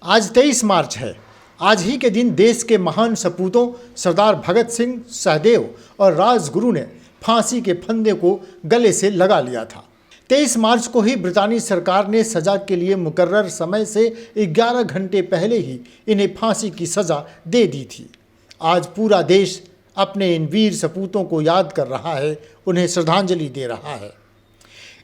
आज 23 मार्च है। आज ही के दिन देश के महान सपूतों सरदार भगत सिंह, सहदेव और राजगुरु ने फांसी के फंदे को गले से लगा लिया था। 23 मार्च को ही ब्रितानी सरकार ने सजा के लिए मुकर्रर समय से 11 घंटे पहले ही इन्हें फांसी की सजा दे दी थी। आज पूरा देश अपने इन वीर सपूतों को याद कर रहा है, उन्हें श्रद्धांजलि दे रहा है।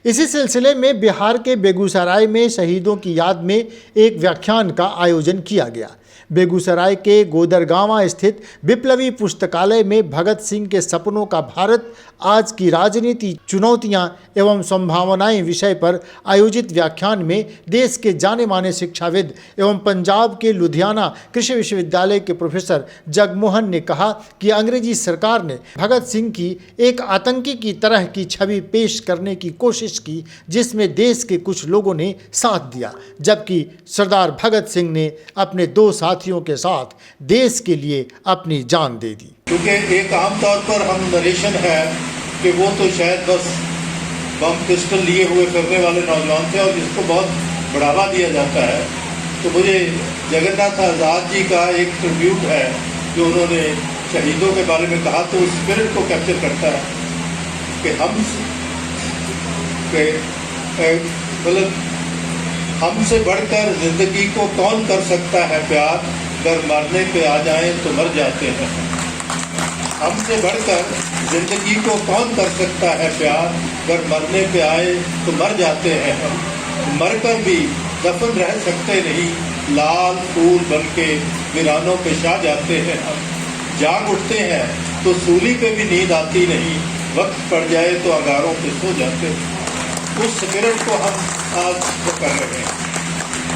इसी सिलसिले में बिहार के बेगूसराय में शहीदों की याद में एक व्याख्यान का आयोजन किया गया। बेगूसराय के गोदरगांवा स्थित विप्लवी पुस्तकालय में भगत सिंह के सपनों का भारत, आज की राजनीति, चुनौतियां एवं संभावनाएं विषय पर आयोजित व्याख्यान में देश के जाने माने शिक्षाविद एवं पंजाब के लुधियाना कृषि विश्वविद्यालय के प्रोफेसर जगमोहन ने कहा कि अंग्रेजी सरकार ने भगत सिंह की एक आतंकी की तरह की छवि पेश करने की कोशिश की, जिसमें देश के कुछ लोगों ने साथ दिया, जबकि सरदार भगत सिंह ने अपने दो साथियों के साथ देश के लिए अपनी जान दे दी। क्योंकि एक आम तौर पर हम नरेशन है कि वो तो शायद बस बम पिस्टल लिए हुए फिरने वाले नौजवान थे और जिसको बहुत बढ़ावा दिया जाता है। तो मुझे जगन्नाथ आज़ाद जी का एक ट्रिब्यूट है जो उन्होंने शहीदों के बारे में कहा, तो उस स्पिरिट को कैप्चर करता है कि मतलब हमसे बढ़कर जिंदगी को कौन कर सकता है प्यार, अगर मरने पे आ जाएं तो मर जाते हैं। हमसे बढ़कर जिंदगी को कौन कर सकता है प्यार, अगर मरने पे आए तो मर जाते हैं। हम मरकर भी दफन रह सकते नहीं, लाल फूल बन के वीरानों पे छा जाते हैं। हम जाग उठते हैं तो सूली पे भी नींद आती नहीं, वक्त पड़ जाए तो अंगारों पे सो जाते हैं। उस स्पिरिट को हम आज वो कर रहे हैं।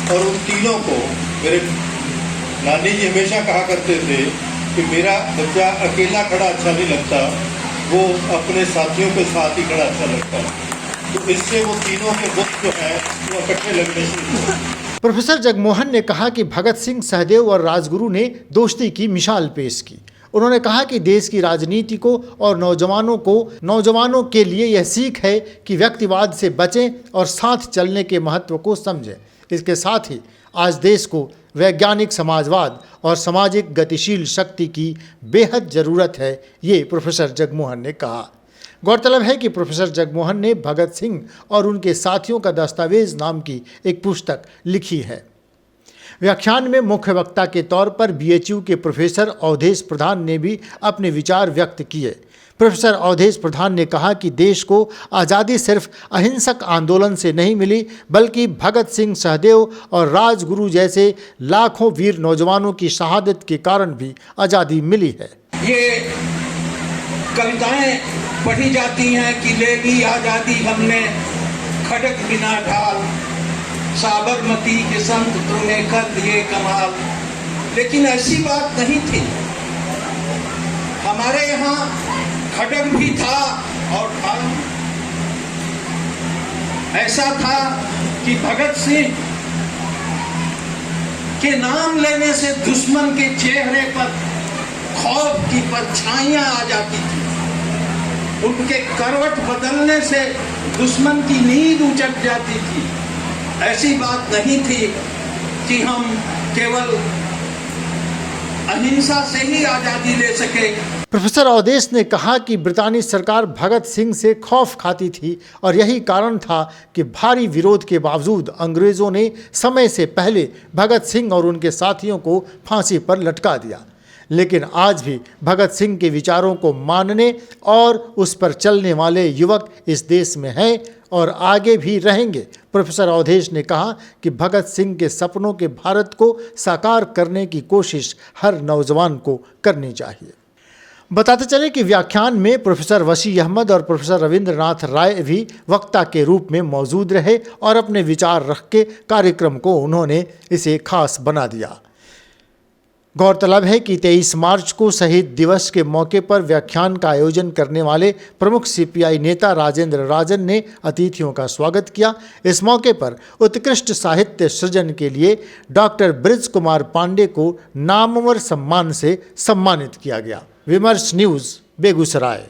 और उन तीनों को मेरे नानी जी हमेशा कहा करते थे कि मेरा बच्चा अकेला खड़ा अच्छा नहीं लगता, वो अपने साथियों के साथ ही खड़ा अच्छा लगता है। तो इससे वो तीनों के बुत जो है वो इकट्ठे लगने शुरू हुए। प्रोफेसर जगमोहन ने कहा कि भगत सिंह, सहदेव और राजगुरु ने दोस्ती की मिसाल पेश की। उन्होंने कहा कि देश की राजनीति को और नौजवानों के लिए यह सीख है कि व्यक्तिवाद से बचें और साथ चलने के महत्व को समझें। इसके साथ ही आज देश को वैज्ञानिक समाजवाद और सामाजिक गतिशील शक्ति की बेहद ज़रूरत है, ये प्रोफेसर जगमोहन ने कहा। गौरतलब है कि प्रोफेसर जगमोहन ने भगत सिंह और उनके साथियों का दस्तावेज नाम की एक पुस्तक लिखी है। व्याख्यान में मुख्य वक्ता के तौर पर बीएचयू के प्रोफेसर अवधेश प्रधान ने भी अपने विचार व्यक्त किए। प्रोफेसर अवधेश प्रधान ने कहा कि देश को आज़ादी सिर्फ अहिंसक आंदोलन से नहीं मिली, बल्कि भगत सिंह, सहदेव और राजगुरु जैसे लाखों वीर नौजवानों की शहादत के कारण भी आज़ादी मिली है। ये कविताएं पढ़ी जाती हैं कि ले ली आज़ादी हमने खड़क बिना ढाल, साबरमती के संत तूने कर दिए कमाल। लेकिन ऐसी बात नहीं थी। हमारे यहाँ खड़क भी था और ढाल। ऐसा था कि भगत सिंह के नाम लेने से दुश्मन के चेहरे पर खौफ की परछाइयां आ जाती थी। उनके करवट बदलने से दुश्मन की नींद उचट जाती थी। ऐसी बात नहीं थी कि हम केवल अहिंसा से ही आज़ादी ले सके। प्रोफेसर अवधेश ने कहा कि ब्रितानी सरकार भगत सिंह से खौफ खाती थी और यही कारण था कि भारी विरोध के बावजूद अंग्रेज़ों ने समय से पहले भगत सिंह और उनके साथियों को फांसी पर लटका दिया। लेकिन आज भी भगत सिंह के विचारों को मानने और उस पर चलने वाले युवक इस देश में हैं और आगे भी रहेंगे। प्रोफेसर अवधेश ने कहा कि भगत सिंह के सपनों के भारत को साकार करने की कोशिश हर नौजवान को करनी चाहिए। बताते चले कि व्याख्यान में प्रोफेसर वसी अहमद और प्रोफेसर रविंद्रनाथ राय भी वक्ता के रूप में मौजूद रहे और अपने विचार रख के कार्यक्रम को उन्होंने इसे खास बना दिया। गौरतलब है कि 23 मार्च को शहीद दिवस के मौके पर व्याख्यान का आयोजन करने वाले प्रमुख सीपीआई नेता राजेंद्र राजन ने अतिथियों का स्वागत किया। इस मौके पर उत्कृष्ट साहित्य सृजन के लिए डॉक्टर ब्रिज कुमार पांडे को नामवर सम्मान से सम्मानित किया गया। विमर्श न्यूज़, बेगूसराय।